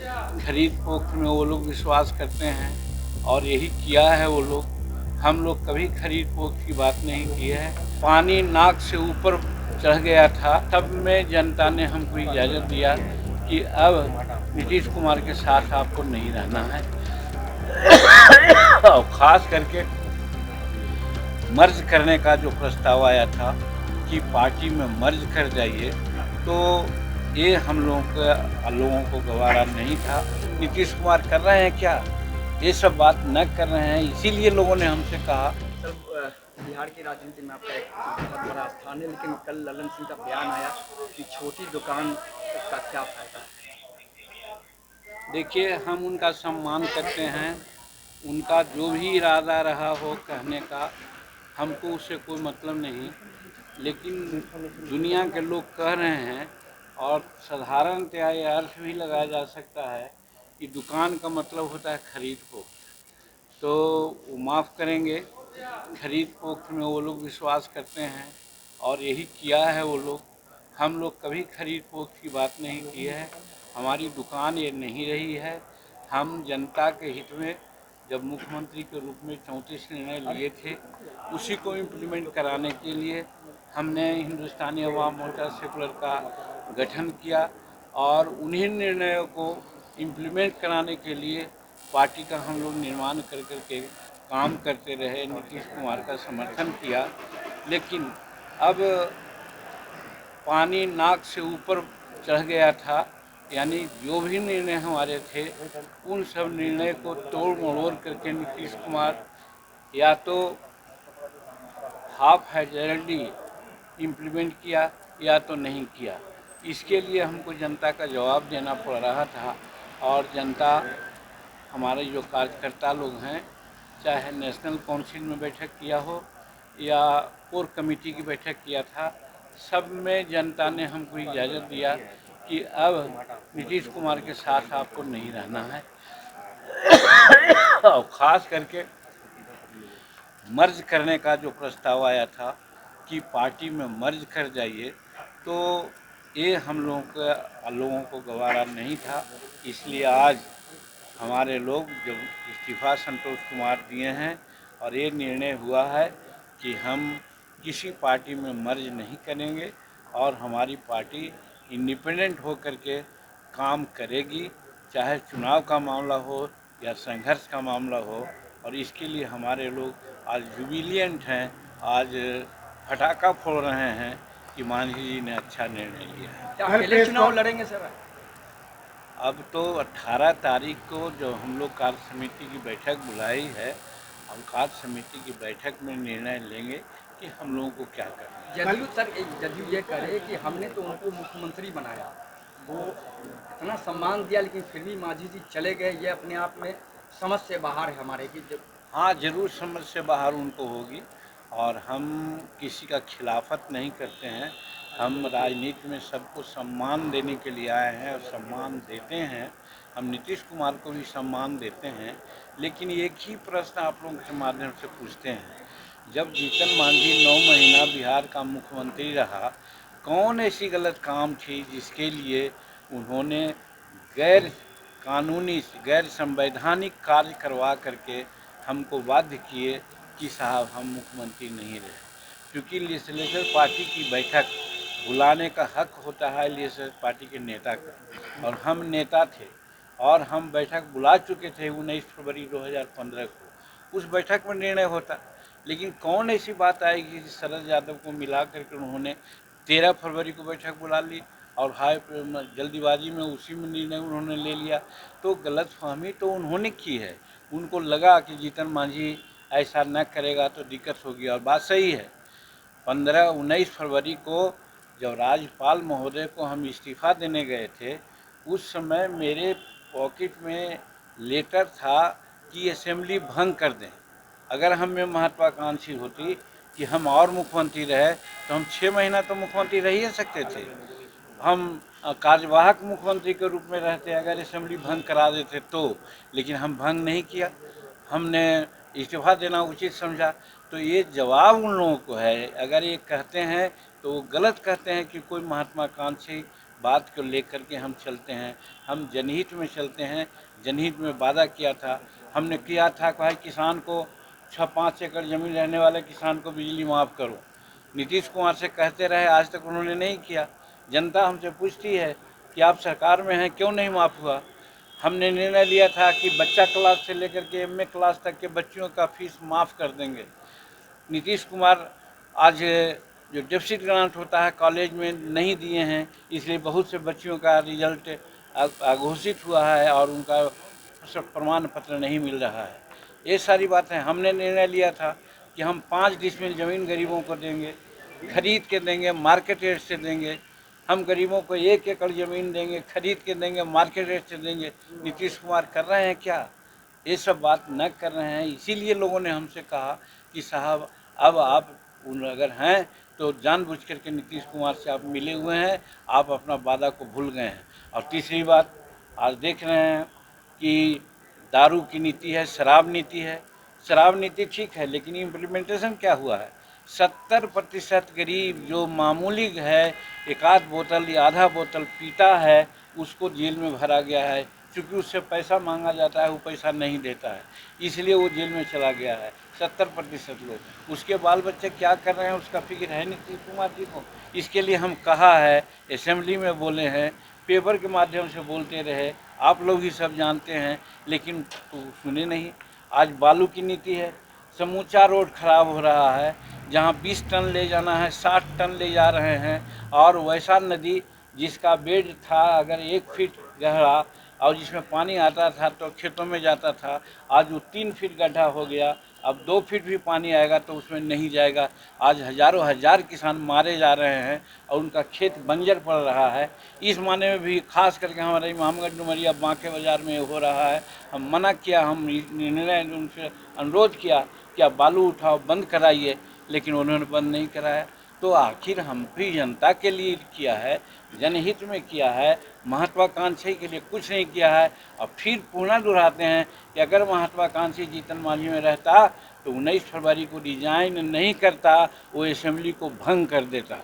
खरीद फरोख्त में वो लोग विश्वास करते हैं और यही किया है वो लोग। हम लोग कभी खरीद फरोख्त की बात नहीं की है। पानी नाक से ऊपर चढ़ गया था, तब में जनता ने हमको इजाज़त दिया कि अब नीतीश कुमार के साथ आपको नहीं रहना है। और ख़ास करके मर्ज करने का जो प्रस्ताव आया था कि पार्टी में मर्ज कर जाइए, तो ये हम लोगों को गवारा नहीं था। नीतीश कुमार कर रहे हैं क्या? ये सब बात न कर रहे हैं, इसीलिए लोगों ने हमसे कहा। सर, बिहार की राजनीति में आपका एक बहुत बड़ा स्थान है, लेकिन कल ललन सिंह का बयान आया कि छोटी दुकान का क्या फायदा है। देखिए, हम उनका सम्मान करते हैं। उनका जो भी इरादा रहा हो कहने का, हमको उससे कोई मतलब नहीं। लेकिन दुनिया के लोग कह रहे हैं, और साधारणतया ये अर्थ भी लगाया जा सकता है कि दुकान का मतलब होता है खरीद फरोख्त। तो वो माफ़ करेंगे, खरीद फरोख्त में वो लोग विश्वास करते हैं और यही किया है वो लोग। हम लोग कभी खरीद फरोख्त की बात नहीं की है। हमारी दुकान ये नहीं रही है। हम जनता के हित में जब मुख्यमंत्री के रूप में 34 निर्णय लिए थे, उसी को इम्प्लीमेंट कराने के लिए हमने हिंदुस्तानी अवाम मोर्चा सेकुलर का गठन किया और उन्हीं निर्णयों को इम्प्लीमेंट कराने के लिए पार्टी का हम लोग निर्माण कर के काम करते रहे, नीतीश कुमार का समर्थन किया। लेकिन अब पानी नाक से ऊपर चढ़ गया था, यानी जो भी निर्णय हमारे थे उन सब निर्णय को तोड़ मरोड़ करके नीतीश कुमार या तो हाफ हैजर्डली इम्प्लीमेंट किया या तो नहीं किया। इसके लिए हमको जनता का जवाब देना पड़ रहा था। और जनता, हमारे जो कार्यकर्ता लोग हैं, चाहे नेशनल काउंसिल में बैठक किया हो या कोर कमेटी की बैठक किया था, सब में जनता ने हमको इजाज़त दिया कि अब नीतीश कुमार के साथ आपको नहीं रहना है। और ख़ास करके मर्ज करने का जो प्रस्ताव आया था कि पार्टी में मर्ज कर जाइए, तो ये हम लोगों को गवारा नहीं था। इसलिए आज हमारे लोग जब इस्तीफ़ा संतोष कुमार दिए हैं और ये निर्णय हुआ है कि हम किसी पार्टी में मर्ज नहीं करेंगे और हमारी पार्टी इंडिपेंडेंट हो कर के काम करेगी, चाहे चुनाव का मामला हो या संघर्ष का मामला हो। और इसके लिए हमारे लोग आज जुबिलियंट हैं, आज फटाका फोड़ रहे हैं कि मांझी जी ने अच्छा निर्णय लिया है। क्या अकेले चुनाव लड़ेंगे सर? अब तो 18 तारीख को जो हम लोग कार्य समिति की बैठक बुलाई है, हम कार्य समिति की बैठक में निर्णय लेंगे कि हम लोगों को क्या करना है। जदयू सर, जदयू ये करे कि हमने तो उनको मुख्यमंत्री बनाया, वो इतना सम्मान दिया, लेकिन फिर भी मांझी जी चले गए, ये अपने आप में समझ से बाहर है हमारे की। हाँ, ज़रूर समझ से बाहर उनको होगी। और हम किसी का खिलाफत नहीं करते हैं। हम राजनीति में सबको सम्मान देने के लिए आए हैं और सम्मान देते हैं। हम नीतीश कुमार को भी सम्मान देते हैं। लेकिन एक ही प्रश्न आप लोगों के माध्यम से पूछते हैं, जब जीतन मांझी 9 महीना बिहार का मुख्यमंत्री रहा, कौन ऐसी गलत काम थी जिसके लिए उन्होंने गैर कानूनी, गैर संवैधानिक कार्य करवा करके हमको बाध्य किए कि साहब हम मुख्यमंत्री नहीं रहे। क्योंकि लेजिस्लेचर पार्टी की बैठक बुलाने का हक होता है लेजिस्लेचर पार्टी के नेता का, और हम नेता थे और हम बैठक बुला चुके थे 19 फरवरी 2015 को। उस बैठक में निर्णय होता, लेकिन कौन ऐसी बात आएगी कि शरद यादव को मिला करके उन्होंने 13 फरवरी को बैठक बुला ली और हाई जल्दीबाजी में उसी में निर्णय उन्होंने ले लिया। तो गलतफहमी तो उन्होंने की है। उनको लगा कि जीतन मांझी ऐसा न करेगा तो दिक्कत होगी, और बात सही है। 19 फरवरी को जब राज्यपाल महोदय को हम इस्तीफ़ा देने गए थे, उस समय मेरे पॉकेट में लेटर था कि असेंबली भंग कर दें। अगर हमें महत्वाकांक्षी होती कि हम और मुख्यमंत्री रहे, तो हम 6 महीना तो मुख्यमंत्री रह ही सकते थे। हम कार्यवाहक मुख्यमंत्री के रूप में रहते अगर असेंबली भंग करा देते तो। लेकिन हम भंग नहीं किया, हमने इस्तीफ़ा देना उचित समझा। तो ये जवाब उन लोगों को है। अगर ये कहते हैं तो वो गलत कहते हैं कि कोई महत्वाकांक्षी बात को लेकर के हम चलते हैं। हम जनहित में चलते हैं। जनहित में वादा किया था, हमने किया था कि भाई किसान को 6-5 एकड़ ज़मीन रहने वाले किसान को बिजली माफ़ करो। नीतीश कुमार से कहते रहे, आज तक उन्होंने नहीं किया। जनता हमसे पूछती है कि आप सरकार में हैं, क्यों नहीं माफ़ हुआ। हमने निर्णय लिया था कि बच्चा क्लास से लेकर के एमए क्लास तक के बच्चियों का फीस माफ़ कर देंगे। नीतीश कुमार आज जो डेफिसिट ग्रांट होता है कॉलेज में नहीं दिए हैं, इसलिए बहुत से बच्चियों का रिजल्ट अघोषित हुआ है और उनका प्रमाण पत्र नहीं मिल रहा है। ये सारी बातें हमने निर्णय लिया था कि हम 5 डिसमिल ज़मीन गरीबों को देंगे, खरीद के देंगे, मार्केट रेट से देंगे। हम गरीबों को 1 एकड़ ज़मीन देंगे, खरीद के देंगे, मार्केट रेट से देंगे। नीतीश कुमार कर रहे हैं क्या? ये सब बात न कर रहे हैं। इसीलिए लोगों ने हमसे कहा कि साहब अब आप अगर हैं तो जानबूझ करके नीतीश कुमार से आप मिले हुए हैं, आप अपना वादा को भूल गए हैं। और तीसरी बात, आज देख रहे हैं कि दारू की नीति है, शराब नीति है। शराब नीति ठीक है, लेकिन इम्प्लीमेंटेशन क्या हुआ है? 70% गरीब जो मामूली है, एक आध बोतल या आधा बोतल पीता है, उसको जेल में भरा गया है। क्योंकि उससे पैसा मांगा जाता है, वो पैसा नहीं देता है, इसलिए वो जेल में चला गया है। 70% लोग, उसके बाल बच्चे क्या कर रहे हैं उसका फिक्र है नीतीश कुमार जी को। इसके लिए हम कहा है, असेंबली में बोले हैं, पेपर के माध्यम से बोलते रहे, आप लोग ही सब जानते हैं, लेकिन तो सुने नहीं। आज बालू की नीति है, समूचा रोड खराब हो रहा है। जहाँ 20 टन ले जाना है 60 टन ले जा रहे हैं। और वैसा नदी जिसका बेड था अगर 1 फीट गहरा और जिसमें पानी आता था तो खेतों में जाता था, आज वो 3 फीट गड्ढा हो गया। अब 2 फीट भी पानी आएगा तो उसमें नहीं जाएगा। आज हज़ारों हज़ार किसान मारे जा रहे हैं और उनका खेत बंजर पड़ रहा है। इस माने में भी खास करके हमारे इमामगंज डुमरिया बांके बाज़ार में हो रहा है। हम मना किया, हम निर्णय उनसे अनुरोध किया कि आप बालू उठाओ, बंद कराइए, लेकिन उन्होंने बंद नहीं कराया। तो आखिर हम भी जनता के लिए किया है, जनहित में किया है, महत्वाकांक्षी के लिए कुछ नहीं किया है। और फिर पुनः दोहराते हैं कि अगर महत्वाकांक्षी जीतन मांझी में रहता तो 19 फरवरी को रिजाइन नहीं करता, वो असेंबली को भंग कर देता।